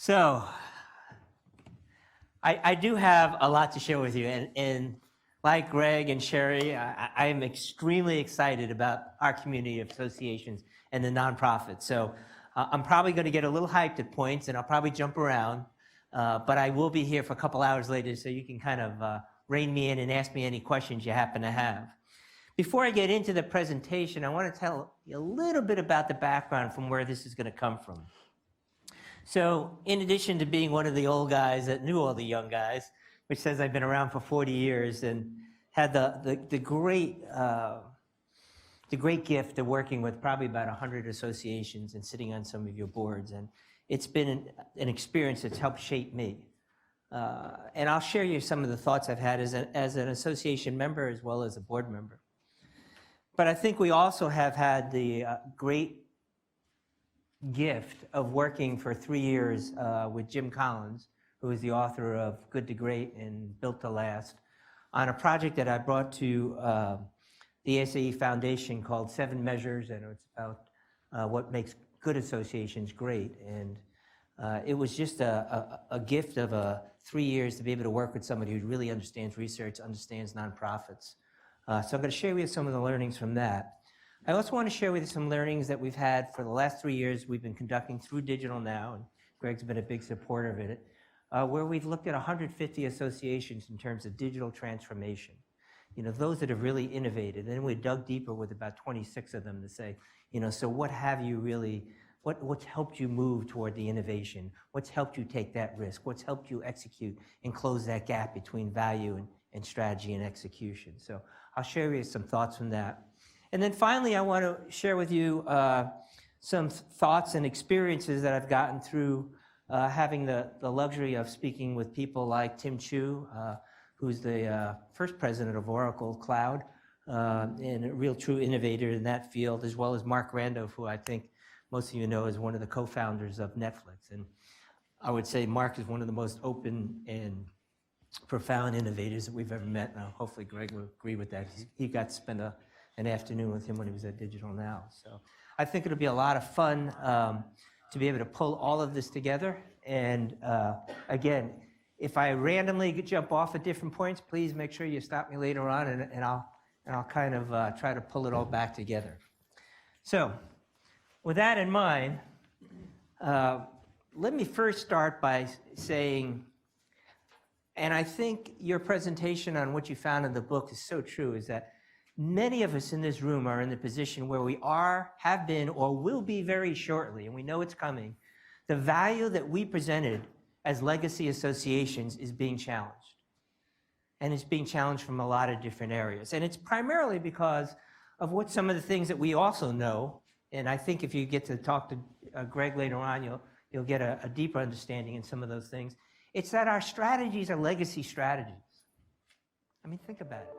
So, I do have a lot to share with you, and like Greg and Sherry, I am extremely excited about our community of associations and the nonprofits. So I'm probably going to get a little hyped at points, and I'll probably jump around, but I will be here for a couple hours later, so you can kind of rein me in and ask me any questions you happen to have. Before I get into the presentation, I want to tell you a little bit about the background from where this is going to come from. So in addition to being one of the old guys that knew all the young guys, which says I've been around for 40 years and had the great gift of working with probably about 100 associations and sitting on some of your boards. And it's been an experience that's helped shape me. And I'll share you some of the thoughts I've had as an association member as well as a board member. But I think we also have had the great gift of working for 3 years with Jim Collins, who is the author of Good to Great and Built to Last, on a project that I brought to the SAE Foundation called 7 Measures, and it's about what makes good associations great. And it was just a gift of 3 years to be able to work with somebody who really understands research, understands nonprofits. So I'm going to share with you some of the learnings from that. I also want to share with you some learnings that we've had for the last 3 years we've been conducting through Digital Now, and Greg's been a big supporter of it, where we've looked at 150 associations in terms of digital transformation. You know, those that have really innovated. And then we dug deeper with about 26 of them to say, you know, so what have you really, what's helped you move toward the innovation? What's helped you take that risk? What's helped you execute and close that gap between value and strategy and execution? So I'll share with you some thoughts from that. And then finally, I want to share with you some thoughts and experiences that I've gotten through having the luxury of speaking with people like Tim Chu, who's the first president of Oracle Cloud, and a real true innovator in that field, as well as Mark Randolph, who I think most of you know is one of the co-founders of Netflix. And I would say Mark is one of the most open and profound innovators that we've ever met. Now, hopefully Greg will agree with that. He got to spend an afternoon with him when he was at Digital Now. So I think it'll be a lot of fun to be able to pull all of this together. And again, if I randomly jump off at different points, please make sure you stop me later on, and I'll kind of try to pull it all back together. So with that in mind, let me first start by saying, and I think your presentation on what you found in the book is so true, is that many of us in this room are in the position where we are, have been, or will be very shortly, and we know it's coming. The value that we presented as legacy associations is being challenged. And it's being challenged from a lot of different areas. And it's primarily because of what some of the things that we also know, and I think if you get to talk to Greg later on, you'll get a deeper understanding in some of those things. It's that our strategies are legacy strategies. I mean, think about it.